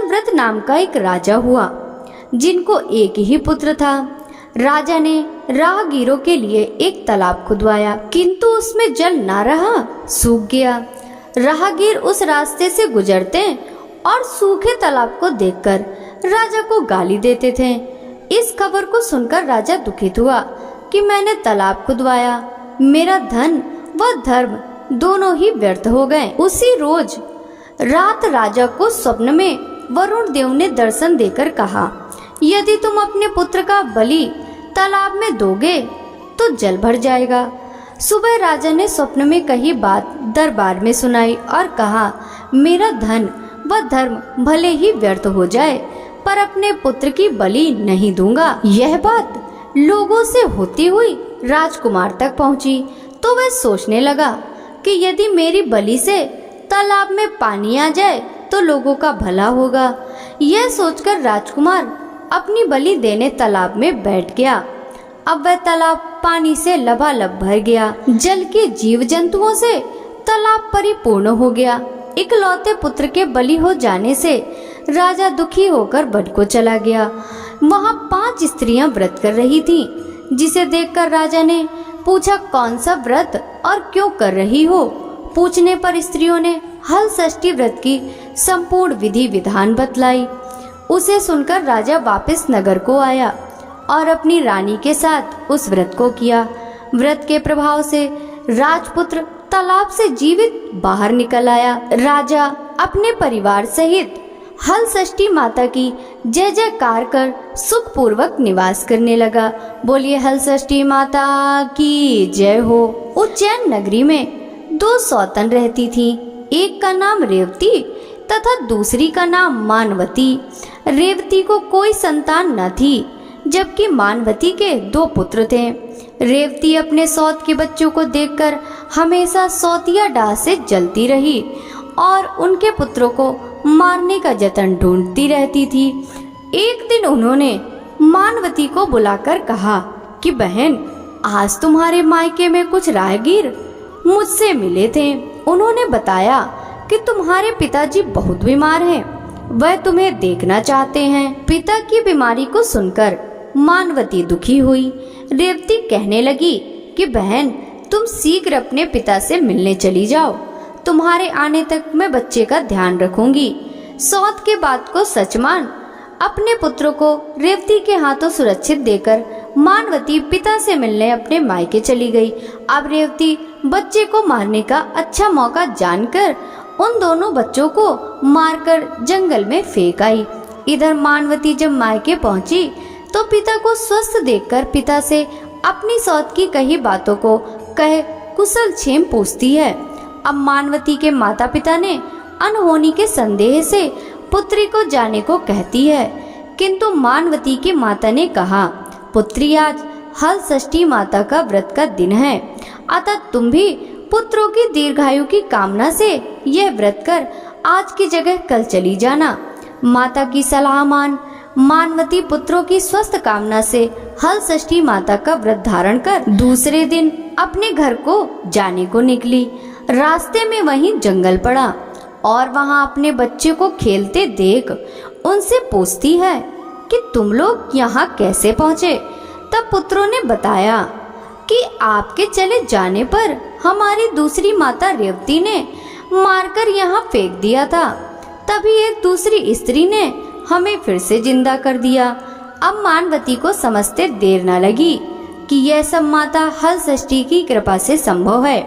संव्रत नाम का एक राजा हुआ, जिनको एक ही पुत्र था। राजा ने राहगीरों के लिए एक तालाब खुदवाया, किंतु उसमें जल ना रहा, सूख गया। राहगीर उस रास्ते से गुजरते और सूखे तालाब को देखकर राजा को गाली देते थे। इस खबर को सुनकर राजा दुखित हुआ कि मैंने तालाब खुदवाया, मेरा धन व धर्म दोनों ही व्यर्थ हो गए। उसी रोज रात राजा को स्वप्न में वरुण देव ने दर्शन देकर कहा, यदि तुम अपने पुत्र का बलि तालाब में दोगे तो जल भर जाएगा। सुबह राजा ने स्वप्न में कही बात दरबार में सुनाई और कहा, मेरा धन व धर्म भले ही व्यर्थ हो जाए, पर अपने पुत्र की बलि नहीं दूंगा। यह बात लोगों से होती हुई राजकुमार तक पहुंची, तो वह सोचने लगा कि यदि मेरी बलि से तालाब में पानी आ जाए तो लोगों का भला होगा। यह सोचकर राजकुमार अपनी बलि देने तालाब में बैठ गया। अब वह तालाब पानी से लबालब भर गया। जल के जीव जंतुओं से तालाब परिपूर्ण हो गया। इकलौते पुत्र के बलि हो जाने से राजा दुखी होकर वन को चला गया। वहाँ 5 स्त्रियां व्रत कर रही थीं, जिसे देखकर राजा ने पूछा, कौन सा व्रत और क्यों कर रही हो? पूछने पर स्त्रियों ने हल षष्ठी व्रत की संपूर्ण विधि विधान बतलाई। उसे सुनकर राजा वापस नगर को आया और अपनी रानी के साथ उस व्रत को किया। व्रत के प्रभाव से राजपुत्र तालाब से जीवित बाहर निकल आया। राजा अपने परिवार सहित हल षष्ठी माता की जय जयकार कर सुखपूर्वक निवास करने लगा। बोलिए हल षष्ठी माता की जय हो। उज्जैन नगरी में 2 सौतन रहती थी। एक का नाम रेवती तथा दूसरी का नाम मानवती। रेवती को कोई संतान न थी, जबकि मानवती के 2 पुत्र थे। रेवती अपने सौत के बच्चों को देखकर हमेशा सौतिया डाह से जलती रही और उनके पुत्रों को मारने का जतन ढूंढती रहती थी। एक दिन उन्होंने मानवती को बुलाकर कहा कि बहन, आज तुम्हारे मायके में कुछ राहगीर मुझसे मिले थे। उन्होंने बताया कि तुम्हारे पिताजी बहुत बीमार हैं, वह तुम्हें देखना चाहते हैं। पिता की बीमारी को सुनकर मानवती दुखी हुई। रेवती कहने लगी कि बहन, तुम शीघ्र अपने पिता से मिलने चली जाओ, तुम्हारे आने तक मैं बच्चे का ध्यान रखूंगी। सौत के बात को सच मान अपने पुत्रों को रेवती के हाथों सुरक्षित देकर मानवती पिता से मिलने अपने मायके चली गई। अब रेवती बच्चे को मारने का अच्छा मौका जानकर उन दोनों बच्चों को मारकर जंगल में फेंक आई। इधर मानवती जब मायके पहुंची तो पिता को स्वस्थ देखकर पिता से अपनी सौत की कही बातों को कह कुशल क्षेम पूछती है। अब मानवती के माता पिता ने अनहोनी के संदेह से पुत्री को जाने को कहती है, किंतु मानवती की माता ने कहा, पुत्री, आज हल षष्ठी माता का व्रत का दिन है, अतः तुम भी पुत्रों की दीर्घायु की कामना से यह व्रत कर आज की जगह कल चली जाना। माता की सलाह मान मानवती पुत्रों की स्वस्थ कामना से हल षष्ठी माता का व्रत धारण कर दूसरे दिन अपने घर को जाने को निकली। रास्ते में वहीं जंगल पड़ा और वहां अपने बच्चे को खेलते देख उनसे पूछती है कि तुम लोग यहाँ कैसे पहुँचे? तब पुत्रों ने बताया कि आपके चले जाने पर हमारी दूसरी माता रेवती ने मारकर यहाँ फेंक दिया था, तभी एक दूसरी स्त्री ने हमें फिर से जिंदा कर दिया। अब मानवती को समझते देर न लगी कि यह सब माता हल षष्ठी की कृपा से संभव है,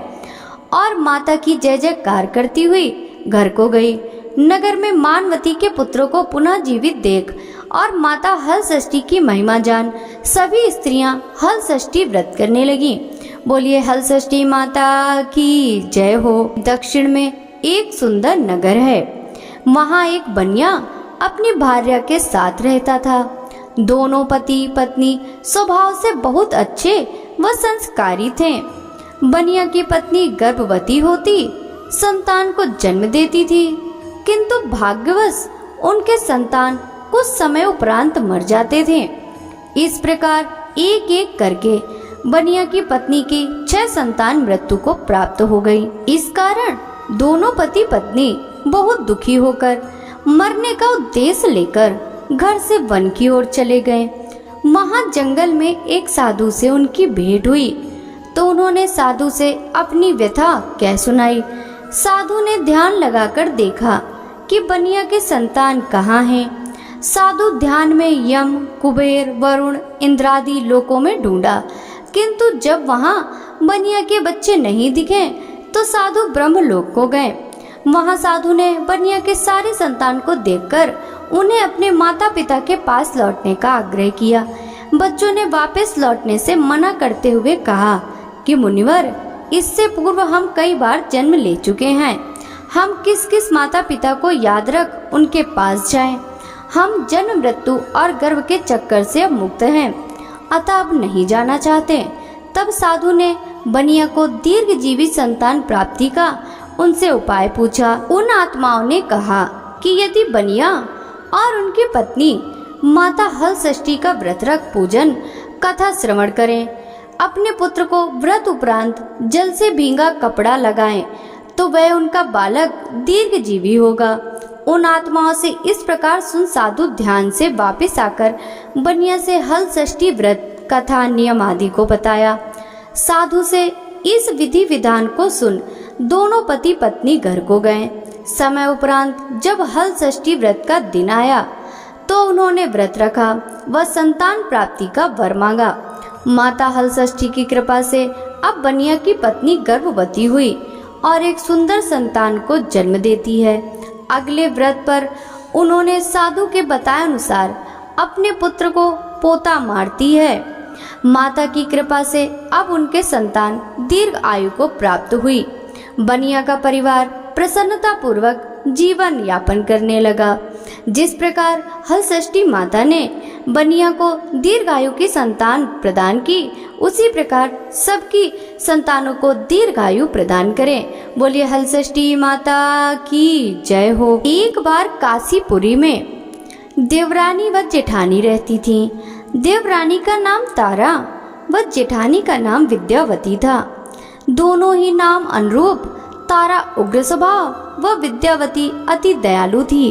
और माता की जय जयकार करती हुई घर को गई। नगर में मानवती के पुत्रों को पुनः जीवित देख और माता हल षष्ठी की महिमा जान सभी स्त्रियां हल षष्ठी व्रत करने लगी। बोलिए हल षष्ठी माता की जय हो। दक्षिण में एक सुंदर नगर है। वहाँ एक बनिया अपनी भार्या के साथ रहता था। दोनों पति पत्नी स्वभाव से बहुत अच्छे व संस्कारी थे। बनिया की पत्नी गर्भवती होती संतान को जन्म देती थी, किंतु भाग्यवश उनके संतान कुछ समय उपरांत मर जाते थे। इस प्रकार एक एक करके बनिया की पत्नी की 6 संतान मृत्यु को प्राप्त हो गई। इस कारण दोनों पति पत्नी बहुत दुखी होकर मरने का उद्देश्य लेकर घर से वन की ओर चले गए। वहां जंगल में एक साधु से उनकी भेंट हुई तो उन्होंने साधु से अपनी व्यथा कह सुनाई। साधु ने ध्यान लगाकर देखा कि बनिया के संतान कहाँ हैं। साधु ध्यान में यम, कुबेर, वरुण, इंद्रादि लोकों में ढूंढा, किंतु जब वहां बनिया के बच्चे नहीं दिखे तो साधु ब्रह्मलोक को गए। वहां साधु ने बनिया के सारे संतान को देखकर उन्हें अपने माता पिता के पास लौटने का आग्रह किया। बच्चों ने वापस लौटने से मना करते हुए कहा कि मुनिवर, इससे पूर्व हम कई बार जन्म ले चुके हैं। हम किस किस माता पिता को याद रख उनके पास जाएं। हम जन्म, मृत्यु और गर्भ के चक्कर से अब मुक्त हैं, अतः अब नहीं जाना चाहते। तब साधु ने बनिया को दीर्घजीवी संतान प्राप्ति का उनसे उपाय पूछा। उन आत्माओं ने कहा कि यदि बनिया और उनकी पत्नी माता हल षष्ठी का व्रत रख पूजन कथा श्रवण करें, अपने पुत्र को व्रत उपरांत जल से भींगा कपड़ा लगाएं, तो वह उनका बालक दीर्घजीवी होगा। उन आत्माओं से इस प्रकार सुन साधु ध्यान से वापस आकर बनिया से हल षष्ठी व्रत कथा नियम आदि को बताया। साधु से इस विधि विधान को सुन दोनों पति पत्नी घर को गए। समय उपरांत जब हल षष्ठी व्रत का दिन आया तो उन्होंने व्रत रखा व संतान प्राप्ति का वर मांगा। माता हल षष्ठी की कृपा से अब बनिया की पत्नी गर्भवती हुई और एक सुंदर संतान को जन्म देती है। अगले व्रत पर उन्होंने साधु के बताए अनुसार अपने पुत्र को पोता मारती है। माता की कृपा से अब उनके संतान दीर्घ आयु को प्राप्त हुई। बनिया का परिवार प्रसन्नता पूर्वक जीवन यापन करने लगा। जिस प्रकार हल षष्ठी माता ने बनिया को दीर्घायु की संतान प्रदान की, उसी प्रकार सबकी संतानों को दीर्घायु प्रदान करें। बोलिए हल षष्ठी माता की जय हो। एक बार काशीपुरी में देवरानी व जेठानी रहती थीं। देवरानी का नाम तारा व जेठानी का नाम विद्यावती था। दोनों ही नाम अनुरूप तारा उग्र स्वभाव व विद्यावती अति दयालु थी।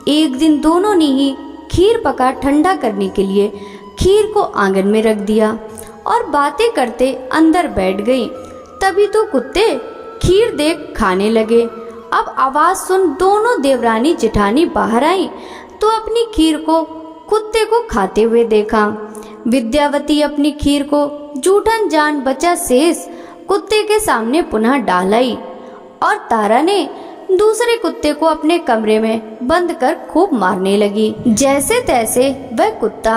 एक दिन दोनों ने ही खीर पका ठंडा करने के लिए खीर को आंगन में रख दिया और बातें करते अंदर बैठ गई। तभी तो कुत्ते खीर देख खाने लगे। अब आवाज सुन दोनों देवरानी जेठानी बाहर आई तो अपनी खीर को कुत्ते को खाते हुए देखा। विद्यावती अपनी खीर को जूठन जान बचा शेष कुत्ते के सामने पुनः डाल आई और तारा ने दूसरे कुत्ते को अपने कमरे में बंद कर खूब मारने लगी। जैसे तैसे वह कुत्ता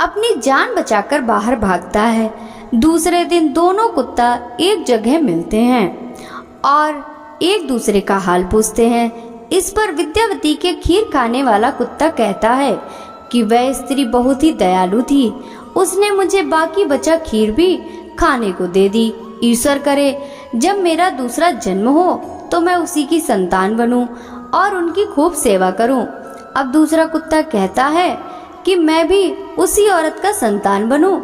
अपनी जान बचाकर बाहर भागता है। दूसरे दिन दोनों कुत्ता एक जगह मिलते हैं और एक दूसरे का हाल पूछते हैं। इस पर विद्यावती के खीर खाने वाला कुत्ता कहता है कि वह स्त्री बहुत ही दयालु थी, उसने मुझे बाकी बचा खीर भी खाने को दे दी। ईश्वर करे जब मेरा दूसरा जन्म हो तो मैं उसी की संतान बनूं और उनकी खूब सेवा करूं। अब दूसरा कुत्ता कहता है कि मैं भी उसी औरत का संतान बनूं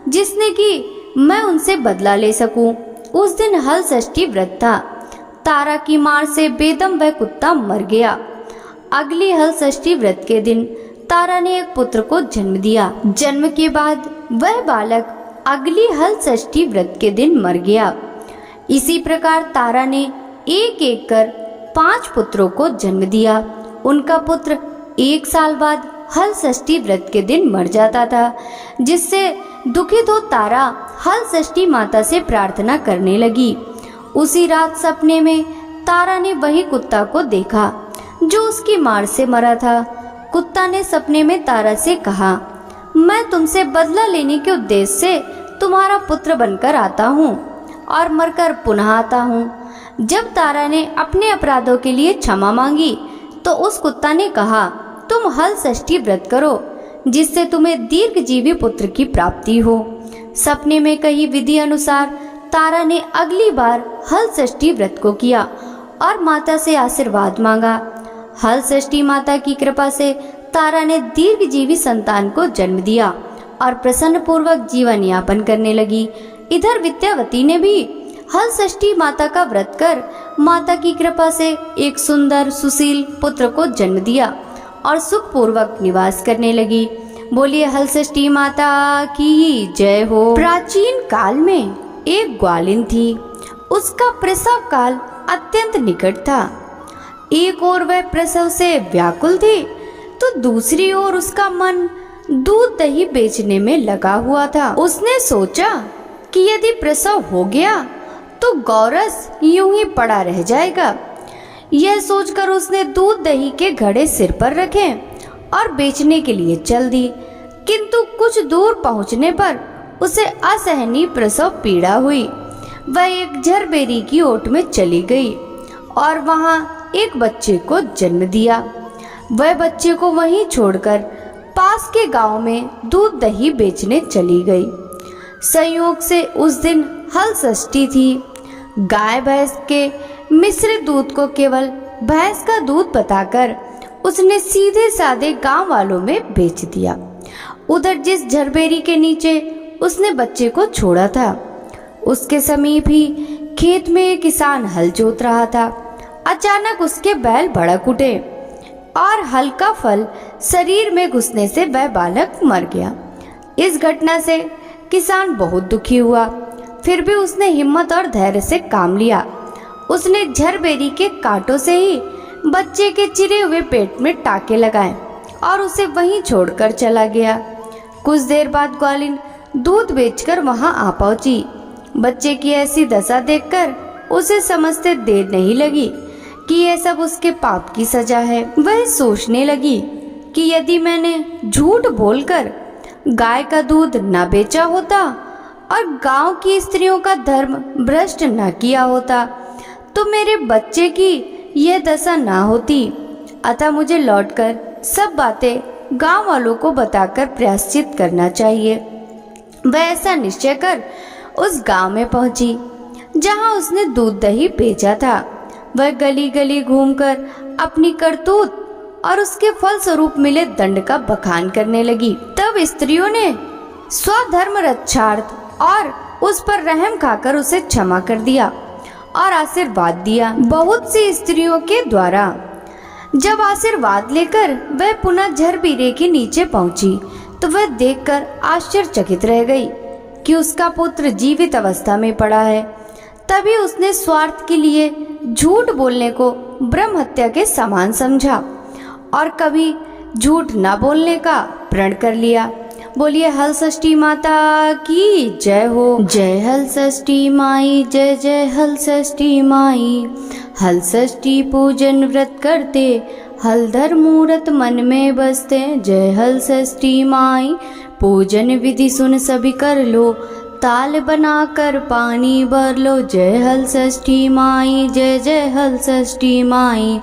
जिसने कि मैं उनसे बदला ले सकूं। उस दिन हल षष्ठी व्रत था। तारा की मार से बेदम वह कुत्ता मर गया। अगली हल षष्ठी व्रत के दिन तारा ने एक पुत्र को जन्म दिया। जन्म के बाद वह बालक अगली हल षष्ठी व्रत के दिन मर गया। इसी प्रकार तारा ने एक एक कर 5 पुत्रों को जन्म दिया। उनका पुत्र 1 साल बाद हल षष्ठी व्रत के दिन मर जाता था, जिससे दुखित हो तारा हल षष्ठी माता से प्रार्थना करने लगी। उसी रात सपने में तारा ने वही कुत्ता को देखा जो उसकी मार से मरा था। कुत्ता ने सपने में तारा से कहा, मैं तुमसे बदला लेने के उद्देश्य से तुम्हारा पुत्र बनकर आता हूँ और मरकर पुनः आता हूँ। जब तारा ने अपने अपराधों के लिए क्षमा मांगी तो उस कुत्ता ने कहा, तुम हल षष्ठी व्रत करो जिससे तुम्हें दीर्घजीवी पुत्र की प्राप्ति हो। सपने में कही विधि अनुसार तारा ने अगली बार हल षष्ठी व्रत को किया और माता से आशीर्वाद मांगा। हल षष्ठी माता की कृपा से तारा ने दीर्घजीवी संतान को जन्म दिया और प्रसन्न पूर्वक जीवन यापन करने लगी। इधर विद्यावती ने भी हल षष्ठी माता का व्रत कर माता की कृपा से एक सुंदर सुशील पुत्र को जन्म दिया और सुखपूर्वक निवास करने लगी। बोलिए हल षष्ठी माता की जय हो। प्राचीन काल में एक ग्वालिन थी। उसका प्रसव काल अत्यंत निकट था। एक ओर वह प्रसव से व्याकुल थी तो दूसरी ओर उसका मन दूध दही बेचने में लगा हुआ था। उसने सोचा कि यदि प्रसव हो गया तो गौरस यूं ही पड़ा रह जाएगा। यह सोचकर उसने दूध दही के घड़े सिर पर रखे और बेचने के लिए चल दी। किंतु कुछ दूर पहुंचने पर उसे असहनीय प्रसव पीड़ा हुई। वह एक झरबेरी की ओट में चली गई और वहां एक बच्चे को जन्म दिया। वह बच्चे को वहीं छोड़कर पास के गांव में दूध दही बेचने चली गई। संयोग से उस दिन हल षष्ठी थी। गाय भैंस के मिश्रित दूध को केवल भैंस का दूध बताकर उसने सीधे साधे गांव वालों में बेच दिया। उधर जिस झरबेरी के नीचे उसने बच्चे को छोड़ा था उसके समीप ही खेत में एक किसान हल जोत रहा था। अचानक उसके बैल भड़क उठे और हल का फल शरीर में घुसने से वह बालक मर गया। इस घटना से किसान बहुत दुखी हुआ। फिर भी उसने हिम्मत और धैर्य से काम लिया। उसने झरबेरी के कांटों से ही बच्चे के चिरे हुए पेट में टाके लगाए और उसे वहीं छोड़कर चला गया। कुछ देर बाद ग्वालिन दूध बेचकर वहां आ पहुंची। बच्चे की ऐसी दशा देखकर उसे समझते देर नहीं लगी कि यह सब उसके पाप की सजा है। वह सोचने लगी कि यदि मैंने झूठ बोलकर गाय का दूध न बेचा होता और गांव की स्त्रियों का धर्म भ्रष्ट न किया होता तो मेरे बच्चे की यह दशा ना होती। अतः मुझे लौटकर सब बातें गांव वालों को बताकर प्रायश्चित करना चाहिए। वह ऐसा निश्चय कर उस गांव में पहुंची जहां उसने दूध दही बेचा था। वह गली गली घूमकर अपनी करतूत और उसके फल स्वरूप मिले दंड का बखान करने लगी। तब स्त्रियों ने स्वधर्म रक्षार्थ और उस पर रहम खाकर उसे क्षमा कर दिया और आशीर्वाद दिया। बहुत सी स्त्रियों के द्वारा जब आशीर्वाद लेकर वह पुनः झरबीरे के नीचे पहुंची तो वह देखकर आश्चर्यचकित रह गई कि उसका पुत्र जीवित अवस्था में पड़ा है। तभी उसने स्वार्थ के लिए झूठ बोलने को ब्रह्म हत्या के समान समझा और कभी झूठ न बोलने का प्रण कर लिया। बोलिए हल षष्ठी माता की जय हो। जय हल षष्ठी माई, जय जय हल षष्ठी माई। हल षष्ठी पूजन व्रत करते, हलधर मूरत मन में बसते। जय हल षष्ठी माई, पूजन विधि सुन सभी कर लो, ताल बना कर पानी भर लो। जय हल षष्ठी माई, जय जय हल षष्ठी माई।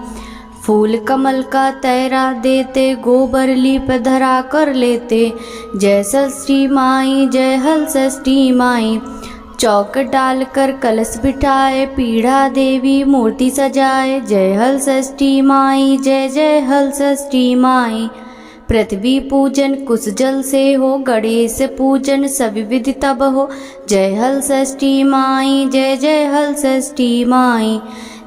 फूल कमल का तैरा देते, गोबर लीप धरा कर लेते। जय षष्ठी माई, जय हल षष्ठी माई। चौक डाल कर कलश बिठाए, पीढ़ा देवी मूर्ति सजाए। जय हल षष्ठी माई, जय जय हल षष्ठी माई। पृथ्वी पूजन कुश जल से हो, गणेश पूजन सभी विधि तब हो। जय हल षष्ठी माई, जय जय हल षष्ठी माई।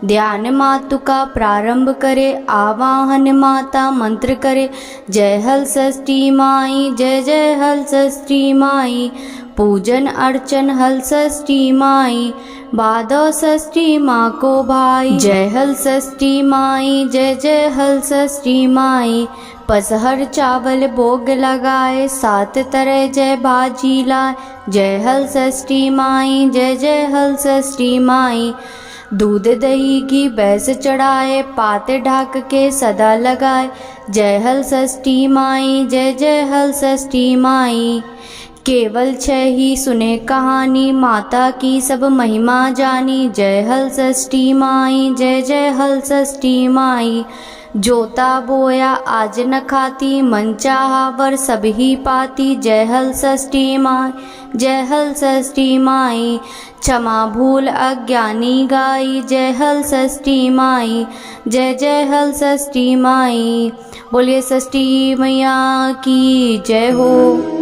ध्यान मातु का प्रारंभ करे, आवाहन माता मंत्र करे। जय हल षष्ठी माई, जय जय हल षष्ठी माई। पूजन अर्चन हल षष्ठी माई, भादव षष्ठी माँ को भाई। जय हल षष्ठी माई, जय जय हल षष्ठी माई। पसहर चावल भोग लगाए, सात तरह जय भाजी लाए। जय हल षष्ठी माई, जय जय हल षष्ठी माई। दूध दही घी भैंस चढ़ाए, पाते ढाक के सदा लगाए। जय हल षष्ठी माई, जय जय हल षष्ठी माई। केवल छह ही सुने कहानी, माता की सब महिमा जानी। जय हल षष्ठी माई, जय जय हल षष्ठी माई। जोता बोया आज न खाती, मन चाहा वर सब ही पाती। जय हल षष्ठी माई, जय हल षष्ठी माई। क्षमा भूल अज्ञानी गाई, जय हल षष्ठी माई, जय जय हल षष्ठी माई। बोलिए षष्ठी मैया की जय हो।